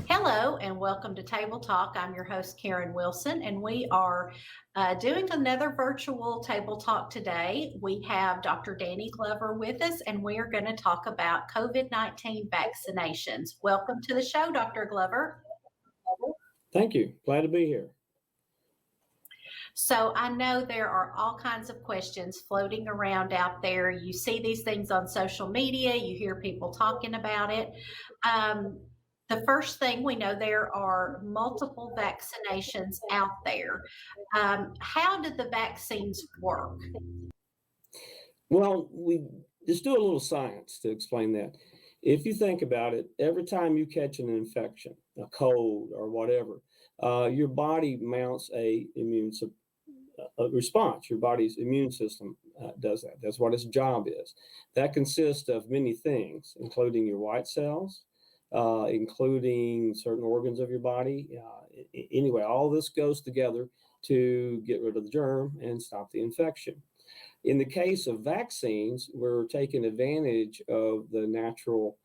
Hello and welcome to Table Talk. I'm your host, Karen Wilson, and we are doing another virtual table talk today. We have Dr. Dannie Glover with us, and we are going to talk about COVID-19 vaccinations. Welcome to the show, Dr. Glover. Thank you. Glad to be here. So I know there are all kinds of questions floating around out there. You see these things on social media, you hear people talking about it. The first thing, we know there are multiple vaccinations out there. How did the vaccines work? Well, we just do a little science to explain that. If you think about it, every time you catch an infection, a cold or whatever, your body mounts a response. Your body's immune system does that. That's what its job is. That consists of many things, including your white cells, including certain organs of your body. Anyway, all this goes together to get rid of the germ and stop the infection. In the case of vaccines, we're taking advantage of the natural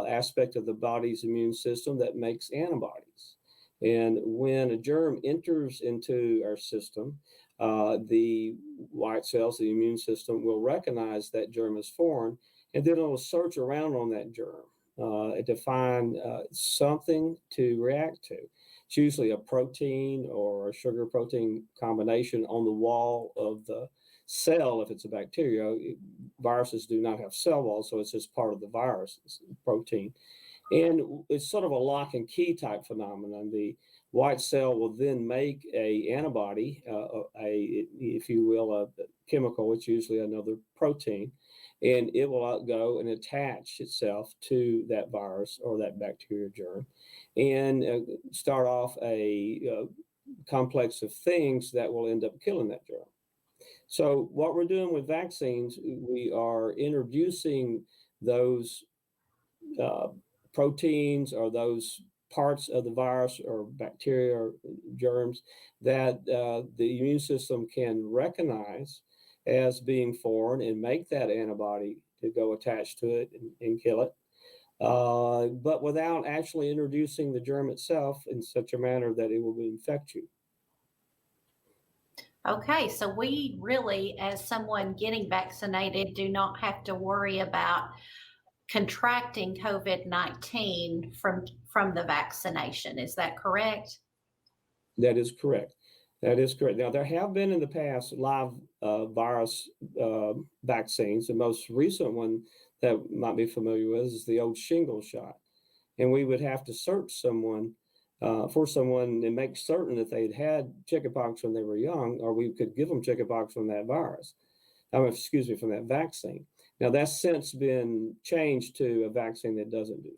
aspect of the body's immune system that makes antibodies. And when a germ enters into our system, the white cells, the immune system, will recognize that germ as foreign, and then it'll search around on that germ to find something to react to. It's usually a protein or a sugar protein combination on the wall of the cell. If it's a bacteria, viruses do not have cell walls, so it's just part of the virus protein. And it's sort of a lock and key type phenomenon. The white cell will then make a antibody, if you will, a chemical. It's usually another protein, and it will go and attach itself to that virus or that bacteria germ, and start off a complex of things that will end up killing that germ. So what we're doing with vaccines, we are introducing those proteins or those parts of the virus or bacteria or germs that the immune system can recognize as being foreign and make that antibody to go attach to it and kill it, but without actually introducing the germ itself in such a manner that it will infect you. Okay, so we really, as someone getting vaccinated, do not have to worry about contracting COVID-19 from the vaccination. Is that correct? That is correct. That is correct. Now, there have been in the past live virus vaccines. The most recent one that might be familiar with is the old shingles shot. And we would have to search someone for someone and make certain that they'd had chickenpox when they were young, or we could give them chickenpox from that virus. From that vaccine. Now, that's since been changed to a vaccine that doesn't do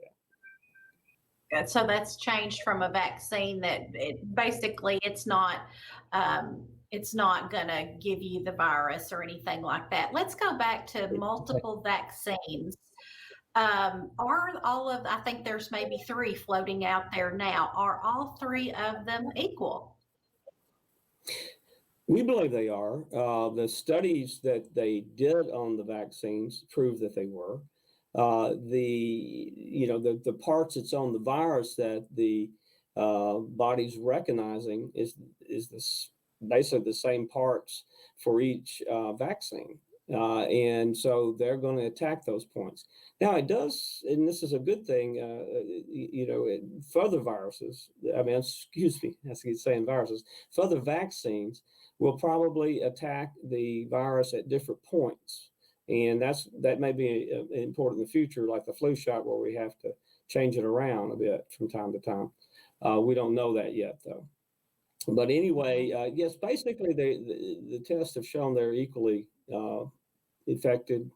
that. So that's changed from a vaccine that it's not going to give you the virus or anything like that. Let's go back to multiple vaccines. I think there's maybe 3 floating out there now. Are all 3 of them equal? We believe they are. The studies that they did on the vaccines prove that they were. The parts that's on the virus that the body's recognizing is basically the same parts for each vaccine. And so they're going to attack those points. Now it does, and this is a good thing, further viruses, further vaccines will probably attack the virus at different points. And that may be important in the future, like the flu shot, where we have to change it around a bit from time to time. We don't know that yet, though. But anyway, yes, basically the tests have shown they're equally affected.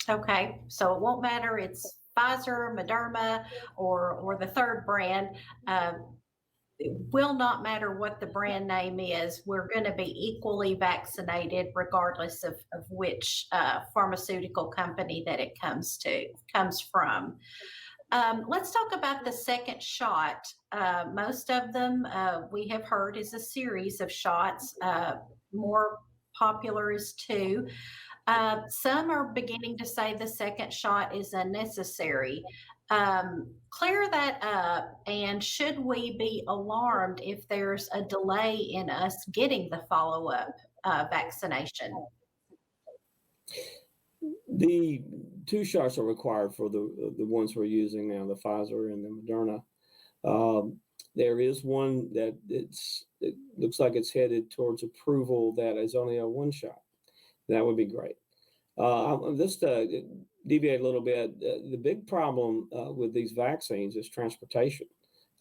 Okay, so it won't matter. It's Pfizer, Moderna, or the third brand. Uh, it will not matter what the brand name is. We're going to be equally vaccinated regardless of which pharmaceutical company that it comes from. Let's talk about the second shot. Most of them we have heard is a series of shots. More popular is two. Some are beginning to say the second shot is unnecessary. Clear that up. And should we be alarmed if there's a delay in us getting the follow up vaccination? The two shots are required for the ones we're using now, the Pfizer and the Moderna. There is one that it looks like it's headed towards approval that is only a one shot. That would be great. Just to deviate a little bit, the big problem with these vaccines is transportation.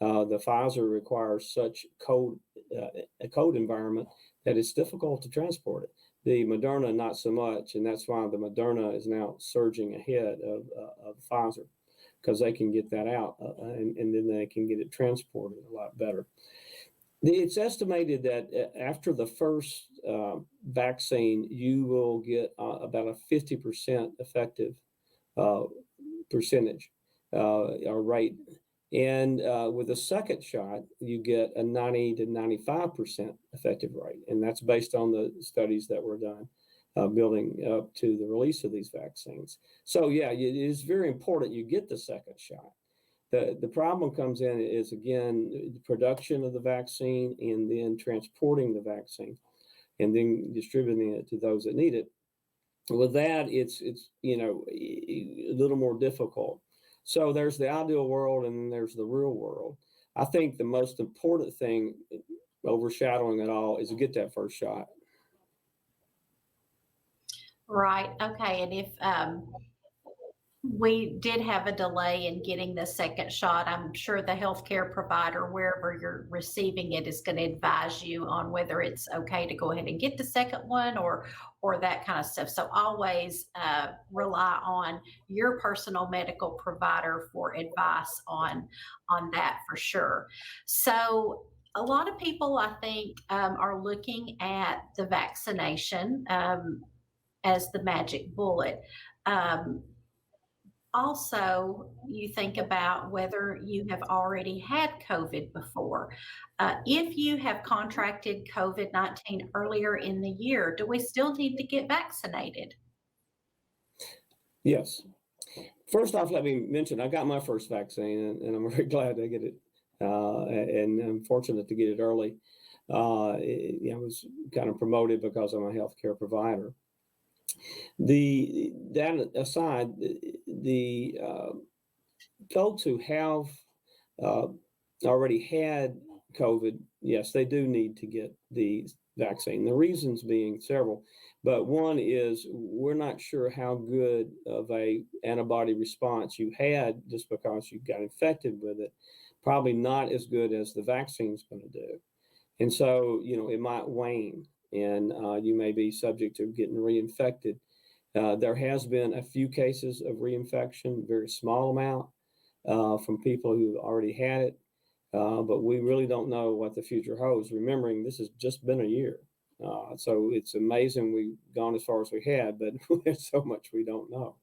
The Pfizer requires such a cold environment that it's difficult to transport it. The Moderna, not so much, and that's why the Moderna is now surging ahead of Pfizer, because they can get that out and then they can get it transported a lot better. It's estimated that after the first vaccine, you will get about a 50% effective percentage or rate. And with the second shot, you get a 90 to 95% effective rate. And that's based on the studies that were done building up to the release of these vaccines. So, yeah, it is very important you get the second shot. The problem comes in is, again, the production of the vaccine and then transporting the vaccine and then distributing it to those that need it. With that, it's a little more difficult. So there's the ideal world and then there's the real world. I think the most important thing overshadowing it all is to get that first shot. Right. Okay. And if we did have a delay in getting the second shot, I'm sure the healthcare provider, wherever you're receiving it, is going to advise you on whether it's okay to go ahead and get the second one or that kind of stuff. So always rely on your personal medical provider for advice on that for sure. So a lot of people, I think, are looking at the vaccination as the magic bullet. Um, Also, you think about whether you have already had COVID before. If you have contracted COVID 19 earlier in the year, do we still need to get vaccinated? Yes. First off, let me mention I got my first vaccine and I'm very glad to get it. And I'm fortunate to get it early. I was kind of promoted because I'm a healthcare provider. That aside, the folks who have uh, already had COVID, yes, they do need to get the vaccine. The reasons being several, but one is we're not sure how good of a antibody response you had just because you got infected with it. Probably not as good as the vaccine's going to do, and so it might wane, and you may be subject to getting reinfected. There has been a few cases of reinfection, very small amount from people who already had it, but we really don't know what the future holds. Remembering this has just been a year, so it's amazing we've gone as far as we had, but there's so much we don't know.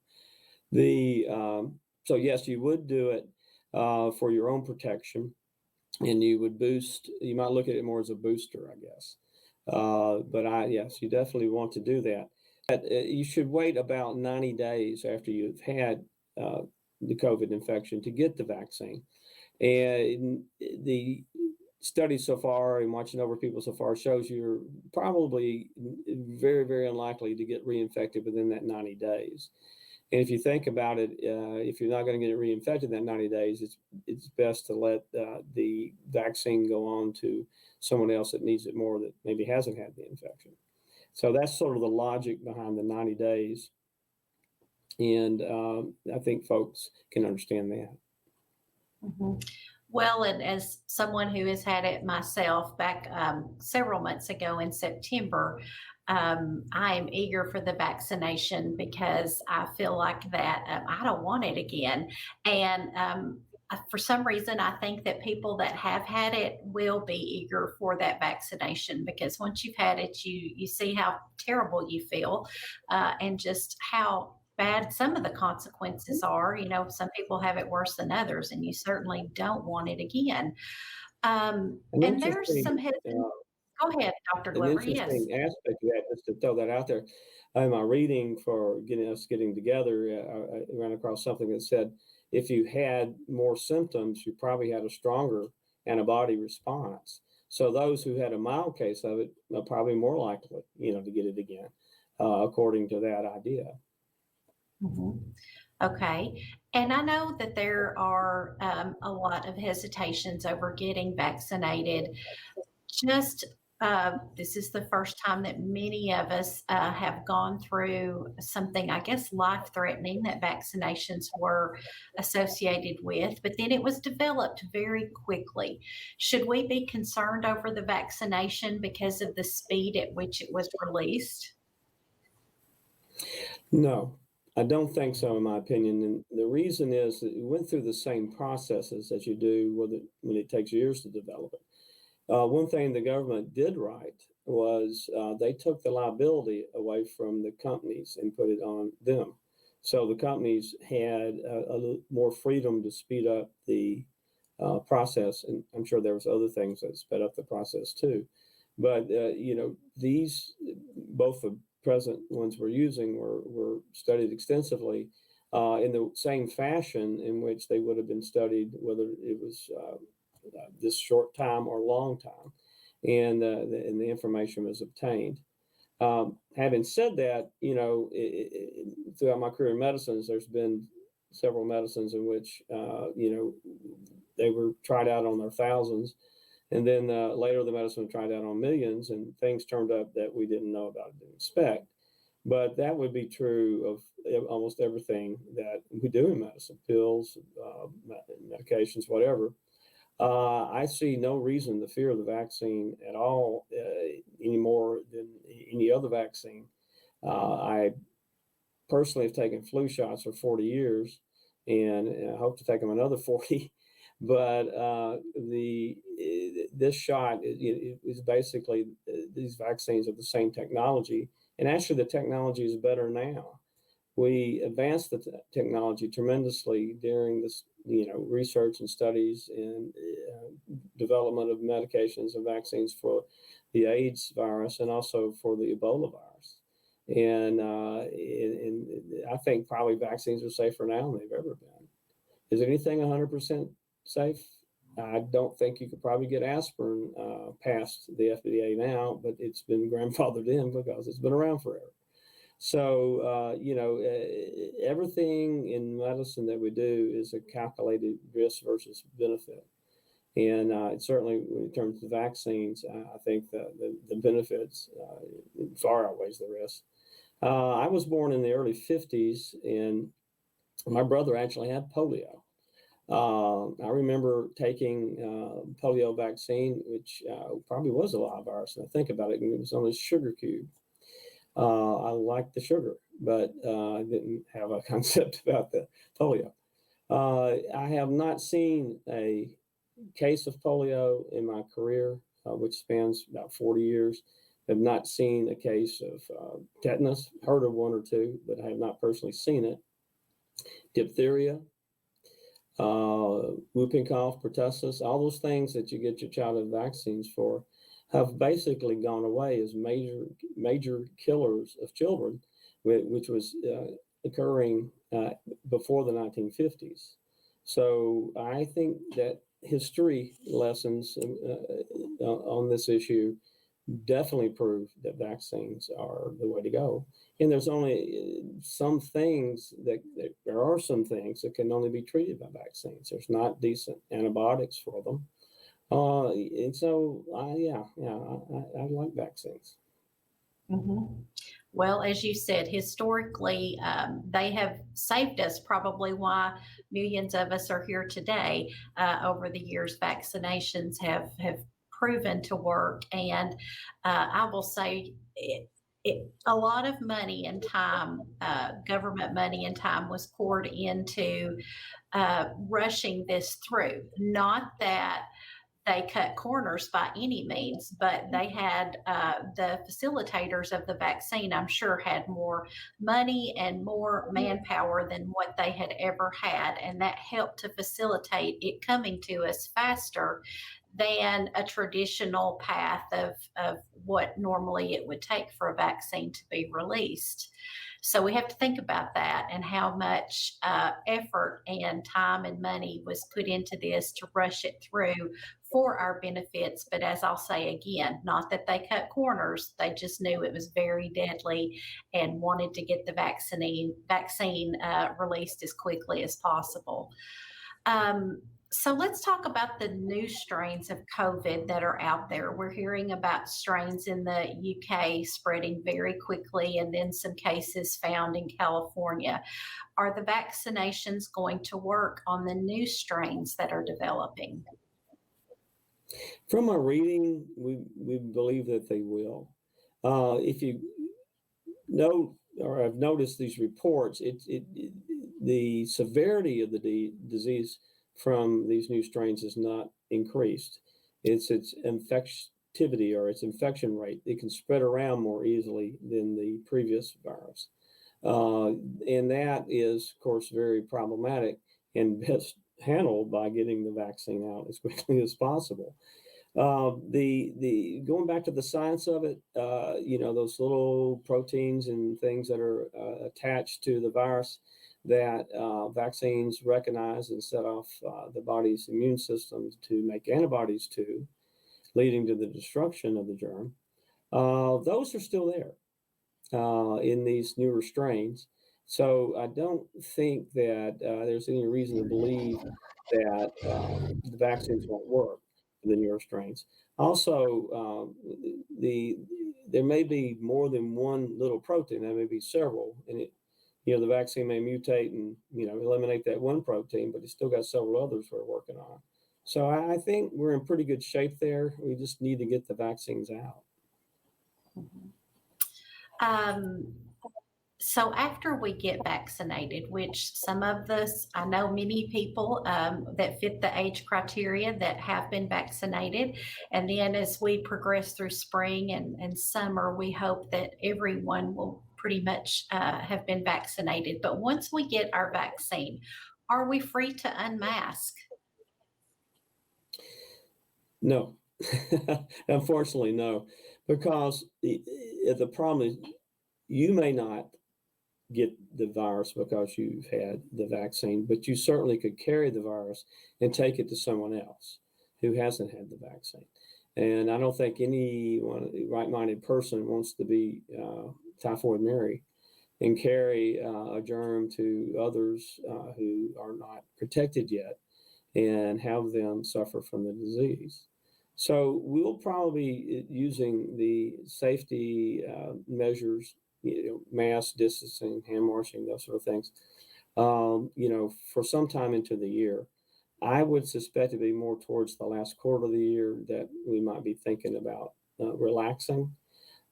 So yes, you would do it for your own protection, and you would boost. You might look at it more as a booster, I guess. Yes, you definitely want to do that. You should wait about 90 days after you've had the COVID infection to get the vaccine. And the studies so far and watching over people so far shows you're probably very, very unlikely to get reinfected within that 90 days. And if you think about it, if you're not going to get reinfected in that 90 days, it's best to let the vaccine go on to someone else that needs it more that maybe hasn't had the infection. So that's sort of the logic behind the 90 days. And I think folks can understand that. Mhm. Well, and as someone who has had it myself back several months ago in September, I am eager for the vaccination because I feel like that I don't want it again. And for some reason, I think that people that have had it will be eager for that vaccination because once you've had it, you see how terrible you feel, and just how bad some of the consequences are. You know, some people have it worse than others, and you certainly don't want it again. An And there's interesting some hesitancy. Go ahead, Dr. an Glover. Yes. interesting aspect of that, just to throw that out there, in my reading for getting together, I ran across something that said if you had more symptoms, you probably had a stronger antibody response. So those who had a mild case of it are probably more likely, to get it again, according to that idea. Mhm. Okay. And I know that there are a lot of hesitations over getting vaccinated. Just this is the first time that many of us have gone through something, I guess, life threatening that vaccinations were associated with, but then it was developed very quickly. Should we be concerned over the vaccination because of the speed at which it was released? No, I don't think so, in my opinion. And the reason is that it went through the same processes as you do when it takes years to develop it. One thing the government did right was they took the liability away from the companies and put it on them. So the companies had a little more freedom to speed up the process, and I'm sure there was other things that sped up the process too. But these both the present ones we're using were studied extensively in the same fashion in which they would have been studied, whether it was this short time or long time, and the information was obtained. Having said that, throughout my career in medicines, there's been several medicines in which they were tried out on their thousands, and then later the medicine was tried out on millions, and things turned up that we didn't know about, didn't expect. But that would be true of almost everything that we do in medicine: pills, medications, whatever. I see no reason to fear the vaccine at all any more than any other vaccine. I personally have taken flu shots for 40 years, and I hope to take them another 40. But this shot is basically these vaccines are the same technology, and actually the technology is better now. We advanced the technology tremendously during this, research and studies and development of medications and vaccines for the AIDS virus and also for the Ebola virus. And I think probably vaccines are safer now than they've ever been. Is anything 100% safe? I don't think you could probably get aspirin past the FDA now, but it's been grandfathered in because it's been around forever. So, everything in medicine that we do is a calculated risk versus benefit. And certainly, in terms of vaccines, I think the benefits far outweighs the risk. I was born in the early 50s, and my brother actually had polio. I remember taking polio vaccine, which probably was a live virus. And I think about it, and it was on a sugar cube. I liked the sugar, but I didn't have a concept about the polio. I have not seen a case of polio in my career, which spans about 40 years. Have not seen a case of tetanus, heard of one or two, but I have not personally seen it. Diphtheria, whooping cough, pertussis, all those things that you get your childhood vaccines for have basically gone away as major killers of children, which was occurring before the 1950s. So I think that history lessons on this issue definitely prove that vaccines are the way to go. And there's only some things there are some things that can only be treated by vaccines. There's not decent antibiotics for them. And so, I like vaccines. Mhm. Well, as you said, historically, they have saved us, probably why millions of us are here today. Over the years, vaccinations have proven to work. And I will say, a lot of money and time, government money and time was poured into rushing this through. Not that they cut corners by any means, but they had the facilitators of the vaccine, I'm sure, had more money and more manpower than what they had ever had. And that helped to facilitate it coming to us faster than a traditional path of what normally it would take for a vaccine to be released. So we have to think about that and how much effort and time and money was put into this to rush it through for our benefits. But as I'll say again, not that they cut corners, they just knew it was very deadly and wanted to get the vaccine released as quickly as possible. So let's talk about the new strains of COVID that are out there. We're hearing about strains in the UK spreading very quickly, and then some cases found in California. Are the vaccinations going to work on the new strains that are developing? From our reading, we believe that they will. If you know or have noticed these reports, the severity of the disease from these new strains is not increased. It's infectivity or its infection rate. It can spread around more easily than the previous virus. And that is, of course, very problematic and best handled by getting the vaccine out as quickly as possible. The going back to the science of it, those little proteins and things that are attached to the virus that vaccines recognize and set off the body's immune system to make antibodies to, leading to the destruction of the germ. Those are still there in these newer strains. So I don't think that there's any reason to believe that the vaccines won't work for the newer strains. Also, there may be more than one little protein. There may be several, and the vaccine may mutate and eliminate that one protein, but it's still got several others we're working on. So I think we're in pretty good shape there. We just need to get the vaccines out. So after we get vaccinated, which some of us, I know many people that fit the age criteria that have been vaccinated. And then as we progress through spring and summer, we hope that everyone will pretty much have been vaccinated. But once we get our vaccine, are we free to unmask? No, unfortunately, no, because the problem is you may not get the virus because you've had the vaccine, but you certainly could carry the virus and take it to someone else who hasn't had the vaccine. And I don't think any right-minded person wants to be Typhoid Mary and carry a germ to others who are not protected yet and have them suffer from the disease. So we'll probably be using the safety measures, mask distancing, hand washing, those sort of things, for some time into the year. I would suspect it'd be more towards the last quarter of the year that we might be thinking about relaxing.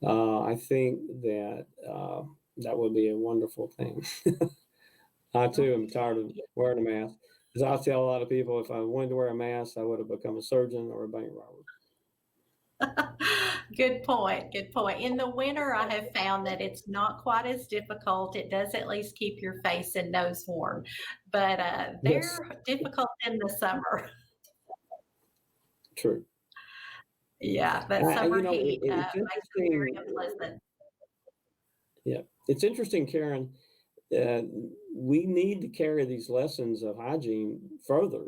I think that that would be a wonderful thing. I too am tired of wearing a mask. Because I tell a lot of people, if I wanted to wear a mask, I would have become a surgeon or a bank robber. Good point. Good point. In the winter, I have found that it's not quite as difficult. It does at least keep your face and nose warm, but they're Yes, difficult in the summer. true. Yeah, that summer heat It's makes them very interesting. unpleasant. Yeah, it's interesting, Karen. We need to carry these lessons of hygiene further.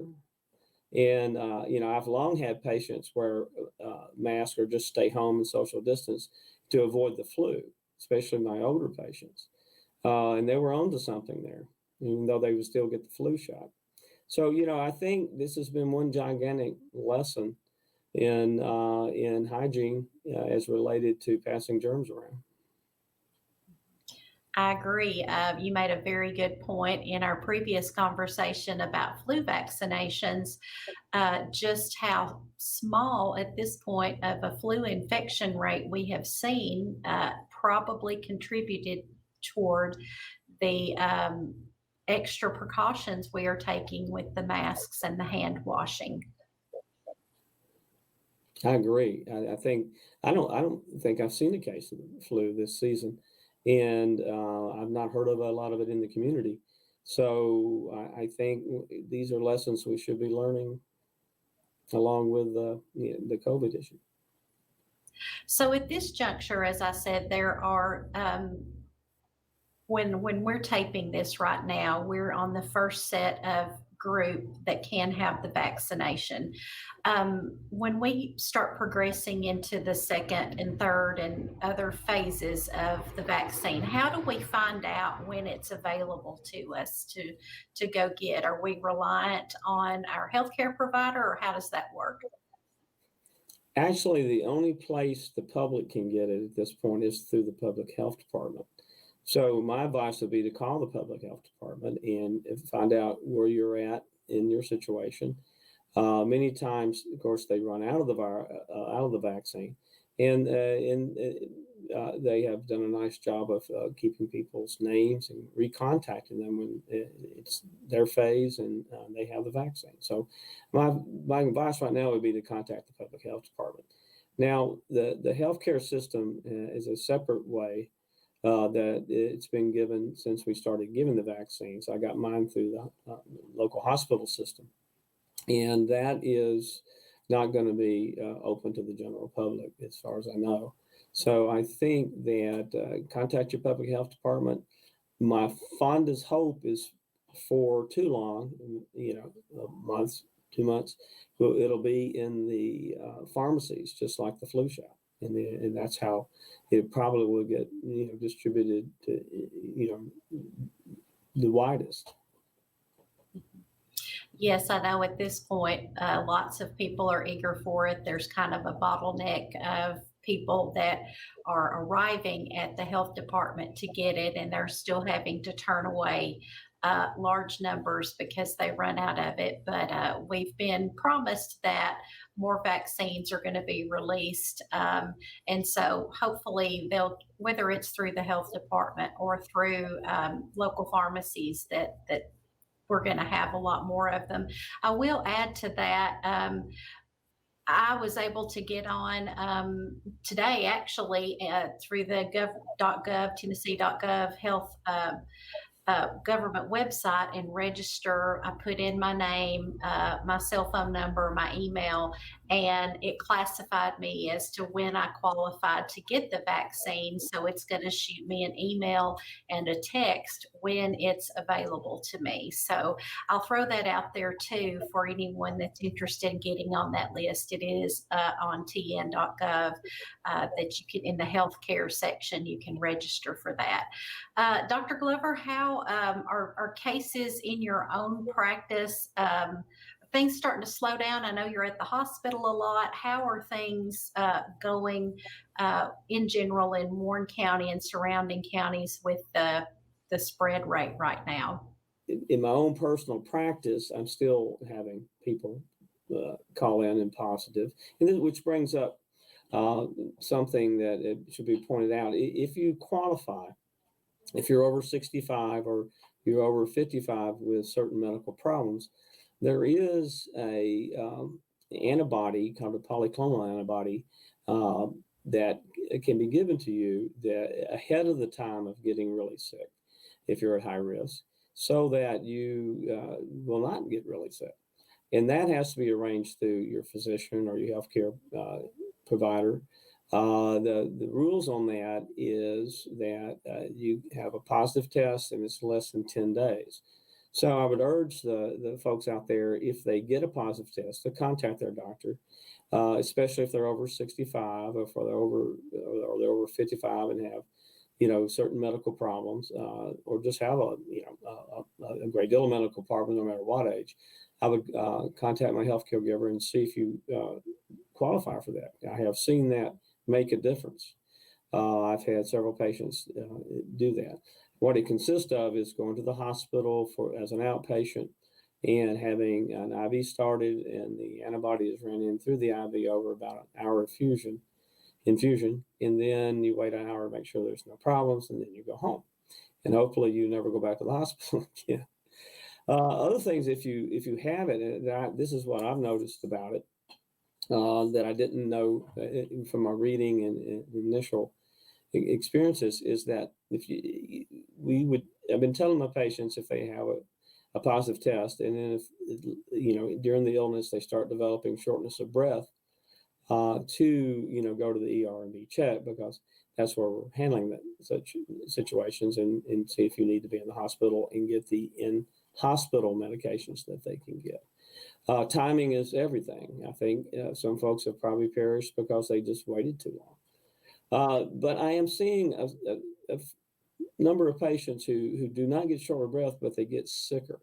And, I've long had patients where mask or just stay home and social distance to avoid the flu, especially my older patients. And they were onto something there, even though they would still get the flu shot. So, I think this has been one gigantic lesson in hygiene as related to passing germs around. I agree. You made a very good point in our previous conversation about flu vaccinations, just how small at this point of a flu infection rate we have seen probably contributed toward the extra precautions we are taking with the masks and the hand washing. I agree. I think I don't think I've seen a case of the flu this season, and I've not heard of a lot of it in the community. So I think these are lessons we should be learning along with the COVID issue. So at this juncture, as I said, there are when we're taping this right now, we're on the first set of group that can have the vaccination. When we start progressing into the second and third and other phases of the vaccine, how do we find out when it's available to us to go get? Are we reliant on our healthcare provider, or how does that work? Actually, the only place the public can get it at this point is through the public health department. So my advice would be to call the public health department and find out where you're at in your situation. Many times, of course, they run out of the vaccine, and they have done a nice job of keeping people's names and recontacting them when it's their phase and they have the vaccine. So my advice right now would be to contact the public health department. Now, the healthcare system is a separate way that it's been given since we started giving the vaccines. I got mine through the local hospital system, and that is not going to be open to the general public as far as I know. So I think that contact your public health department. My fondest hope is for too long, a month, 2 months, it'll be in the pharmacies, just like the flu shot. And that's how it probably will get, distributed to, the widest. Yes, I know at this point, lots of people are eager for it. There's kind of a bottleneck of people that are arriving at the health department to get it, and they're still having to turn away large numbers because they run out of it. But we've been promised that more vaccines are going to be released. And so hopefully they'll, whether it's through the health department or through local pharmacies, that we're going to have a lot more of them. I will add to that. I was able to get on today, actually, through the gov.gov, Tennessee.gov health government website and register. I put in my name, my cell phone number, my email, and it classified me as to when I qualified to get the vaccine. So it's going to shoot me an email and a text when it's available to me. So I'll throw that out there too for anyone that's interested in getting on that list. It is on tn.gov that you can, in the healthcare section, you can register for that. Dr. Glover, how are cases in your own practice? Things starting to slow down? I know you're at the hospital a lot. How are things going in general in Warren County and surrounding counties with the spread rate right now? In my own personal practice, I'm still having people call in and positive, and then, which brings up something that it should be pointed out. If you qualify, if you're over 65 or you're over 55 with certain medical problems, there is a antibody called a polyclonal antibody that can be given to you that ahead of the time of getting really sick, if you're at high risk, so that you will not get really sick. And that has to be arranged through your physician or your healthcare provider. The rules on that is that you have a positive test and it's less than 10 days. So I would urge the folks out there, if they get a positive test, to contact their doctor, especially if they're over 65 or if they're over 55 and have, certain medical problems, or just have a great deal of medical problems no matter what age. I would contact my healthcare giver and see if you qualify for that. I have seen that make a difference. I've had several patients do that. What it consists of is going to the hospital as an outpatient and having an IV started, and the antibody is ran in through the IV over about an hour infusion. infusion, and then you wait an hour to make sure there's no problems, and then you go home. And hopefully you never go back to the hospital again. Other things, if you have it, and this is what I've noticed about it, that I didn't know from my reading and initial experiences, is that if you we would I've been telling my patients, if they have a positive test, and then if during the illness they start developing shortness of breath, to go to the ER and be checked, because that's where we're handling that such situations, and see if you need to be in the hospital and get the in hospital medications that they can get. Timing is everything. I think some folks have probably perished because they just waited too long. But I am seeing a number of patients who do not get short of breath, but they get sicker.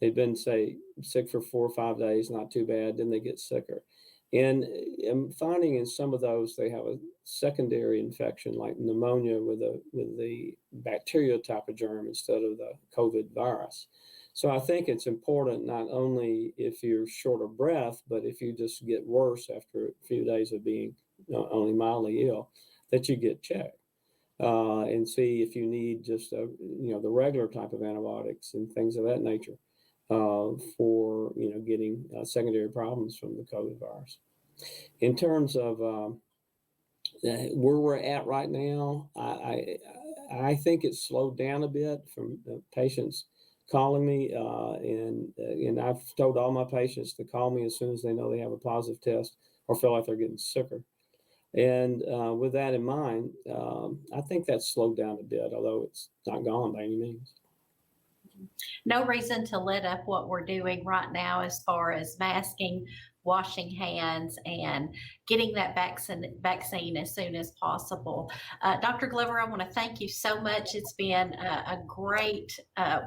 They've been, say, sick for 4 or 5 days, not too bad, then they get sicker. And I'm finding in some of those they have a secondary infection, like pneumonia with the bacteria type of germ instead of the COVID virus. So I think it's important, not only if you're short of breath, but if you just get worse after a few days of being only mildly ill, that you get checked and see if you need just the regular type of antibiotics and things of that nature for getting secondary problems from the COVID virus. In terms of where we're at right now, I think it's slowed down a bit from patients calling me, and I've told all my patients to call me as soon as they know they have a positive test or feel like they're getting sicker. And with that in mind, I think that's slowed down a bit, although it's not gone by any means. No reason to let up what we're doing right now as far as masking, washing hands, and getting that vaccine as soon as possible. Dr. Glover, I want to thank you so much. It's been a great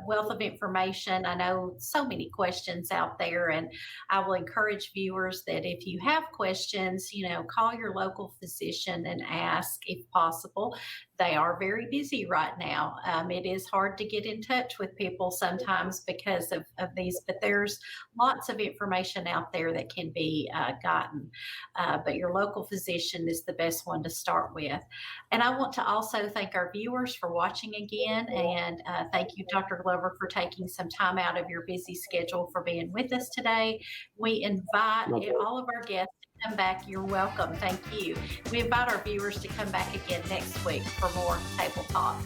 wealth of information. I know so many questions out there, and I will encourage viewers that if you have questions, call your local physician and ask if possible. They are very busy right now. It is hard to get in touch with people sometimes because of these, but there's lots of information out there that can be gotten. But your local physician is the best one to start with. And I want to also thank our viewers for watching again. And thank you, Dr. Glover, for taking some time out of your busy schedule for being with us today. We invite all of our guests to come back. You're welcome. Thank you. We invite our viewers to come back again next week for more Table Talk.